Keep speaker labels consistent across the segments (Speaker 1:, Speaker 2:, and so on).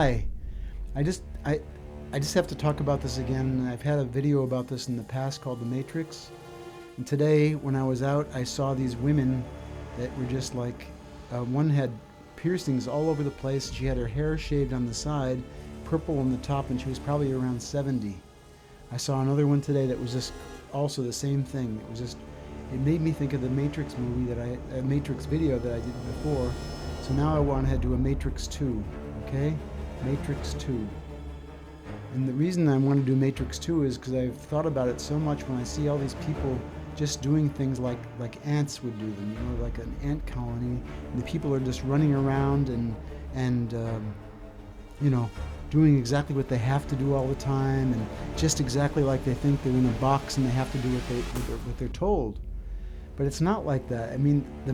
Speaker 1: Hi. I just I I just have to talk about this again. I've had a video about this in the past called The Matrix. And today when I was out, I saw these women that were just like one had piercings all over the place. She had her hair shaved on the side, purple on the top, and she was probably around 70. I saw another one today that was just also the same thing. It made me think of the Matrix movie Matrix video that I did before. So now I want to do a Matrix 2, okay? Matrix 2. And the reason I want to do Matrix 2 is because I've thought about it so much when I see all these people just doing things like ants would do them, like an ant colony, and the people are just running around and you know, doing exactly what they have to do all the time, and just exactly like they think they're in a box and they have to do what they're told. But it's not like that. I mean, the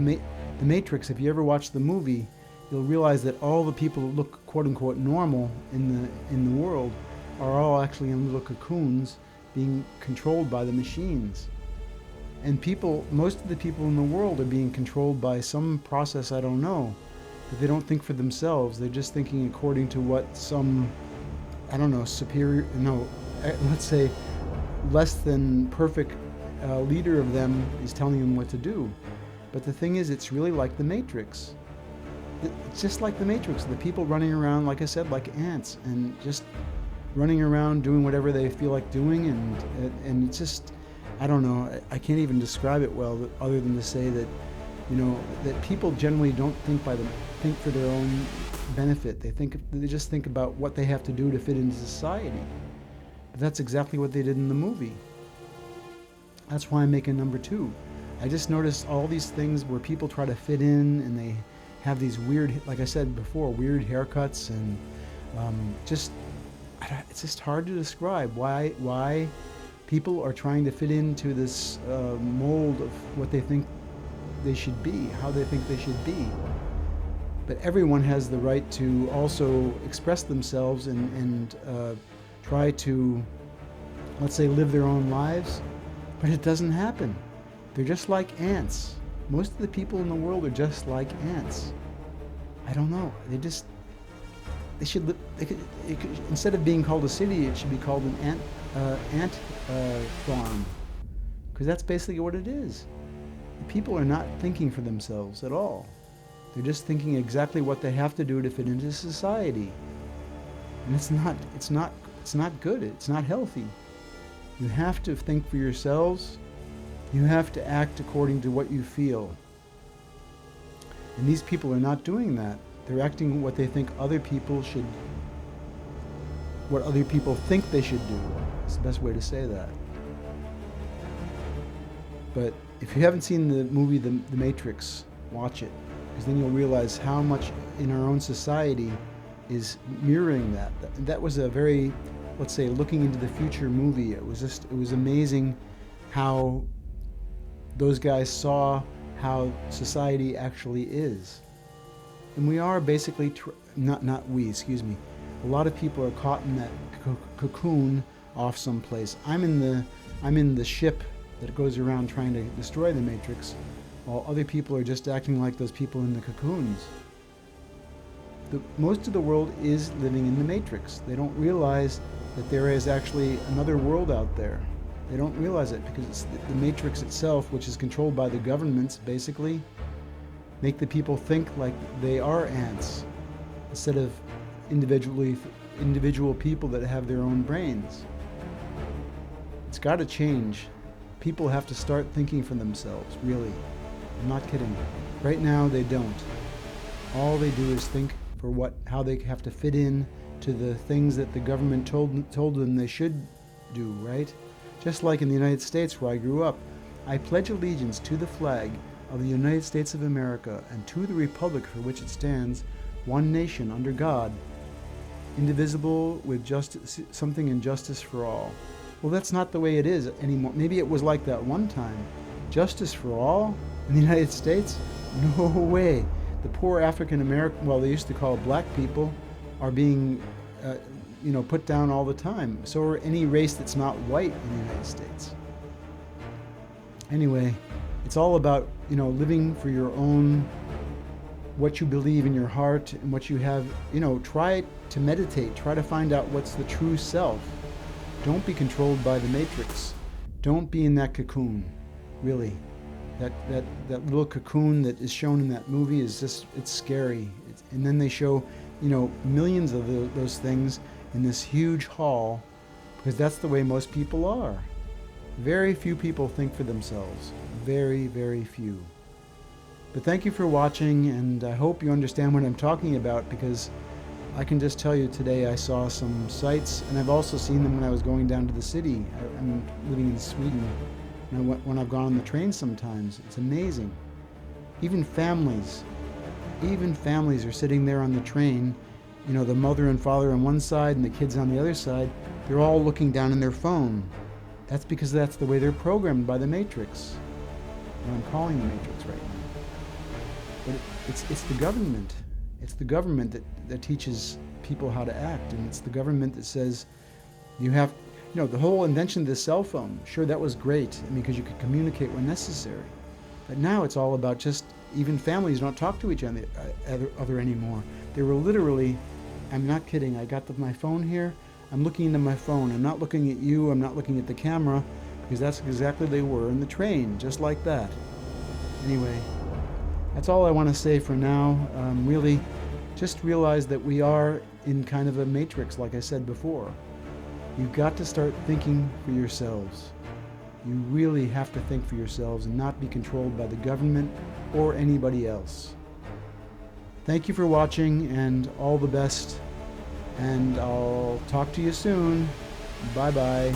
Speaker 1: Matrix. If you ever watch the movie, you'll realize that all the people that look quote unquote normal in the world are all actually in little cocoons being controlled by the machines. And most of the people in the world are being controlled by some process I don't know. But they don't think for themselves. They're just thinking according to what some, I don't know, let's say less than perfect leader of them is telling them what to do. But the thing is, it's really like the Matrix. It's just like the Matrix. The people running around, like I said, like ants, and just running around doing whatever they feel like doing, and it's just, I don't know. I can't even describe it well, other than to say that, that people generally don't think for their own benefit. They just think about what they have to do to fit into society. But that's exactly what they did in the movie. That's why I'm making number 2. I just noticed all these things where people try to fit in, and they have these weird, like I said before, weird haircuts, and just it's just hard to describe why people are trying to fit into this mold of what they think they should be, how they think they should be. But everyone has the right to also express themselves and try to, let's say, live their own lives. But it doesn't happen. They're just like ants. Most of the people in the world are just like ants. I don't know. Instead of being called a city, it should be called an ant farm. Because that's basically what it is. People are not thinking for themselves at all. They're just thinking exactly what they have to do to fit into society. And it's not good. It's not healthy. You have to think for yourselves. You have to act according to what you feel. And these people are not doing that. They're acting what they think what other people think they should do. It's the best way to say that. But if you haven't seen the movie The Matrix, watch it. Because then you'll realize how much in our own society is mirroring that. That was a very, let's say, looking into the future movie. It was amazing how those guys saw how society actually is. And we are basically, a lot of people are caught in that cocoon off someplace. I'm in the ship that goes around trying to destroy the Matrix, while other people are just acting like those people in the cocoons. Most of the world is living in the Matrix. They don't realize that there is actually another world out there. They don't realize it because it's the Matrix itself, which is controlled by the governments, basically, make the people think like they are ants instead of individual people that have their own brains. It's got to change. People have to start thinking for themselves, really. I'm not kidding. Right now, they don't. All they do is think for how they have to fit in to the things that the government told them they should do, right? Just like in the United States, where I grew up, I pledge allegiance to the flag of the United States of America and to the republic for which it stands, one nation under God, indivisible, with something in justice for all. Well, that's not the way it is anymore. Maybe it was like that one time. Justice for all in the United States? No way. The poor African American, well, they used to call black people, are being put down all the time. So are any race that's not white in the United States. Anyway, it's all about, living for your own what you believe in your heart and what you have, try to meditate, try to find out what's the true self. Don't be controlled by the matrix. Don't be in that cocoon, really. That little cocoon that is shown in that movie is just, it's scary. And then they show, millions of those things in this huge hall, because that's the way most people are. Very few people think for themselves. Very, very few. But thank you for watching, and I hope you understand what I'm talking about, because I can just tell you today I saw some sights, and I've also seen them when I was going down to the city. I'm living in Sweden, and when I've gone on the train sometimes. It's amazing. Even families are sitting there on the train, the mother and father on one side and the kids on the other side. They're all looking down in their phone. That's because that's the way they're programmed by the Matrix. What I'm calling the Matrix right now. But it's the government. It's the government that teaches people how to act, and it's the government that says you have, the whole invention of the cell phone. Sure, that was great, because you could communicate when necessary. But now it's all about just, even families don't talk to each other anymore. They were literally, I'm not kidding, I got my phone here, I'm looking into my phone. I'm not looking at you, I'm not looking at the camera, because that's exactly they were in the train, just like that. Anyway, that's all I want to say for now. Really, just realize that we are in kind of a matrix, like I said before. You've got to start thinking for yourselves. You really have to think for yourselves and not be controlled by the government or anybody else. Thank you for watching, and all the best. And I'll talk to you soon. Bye-bye.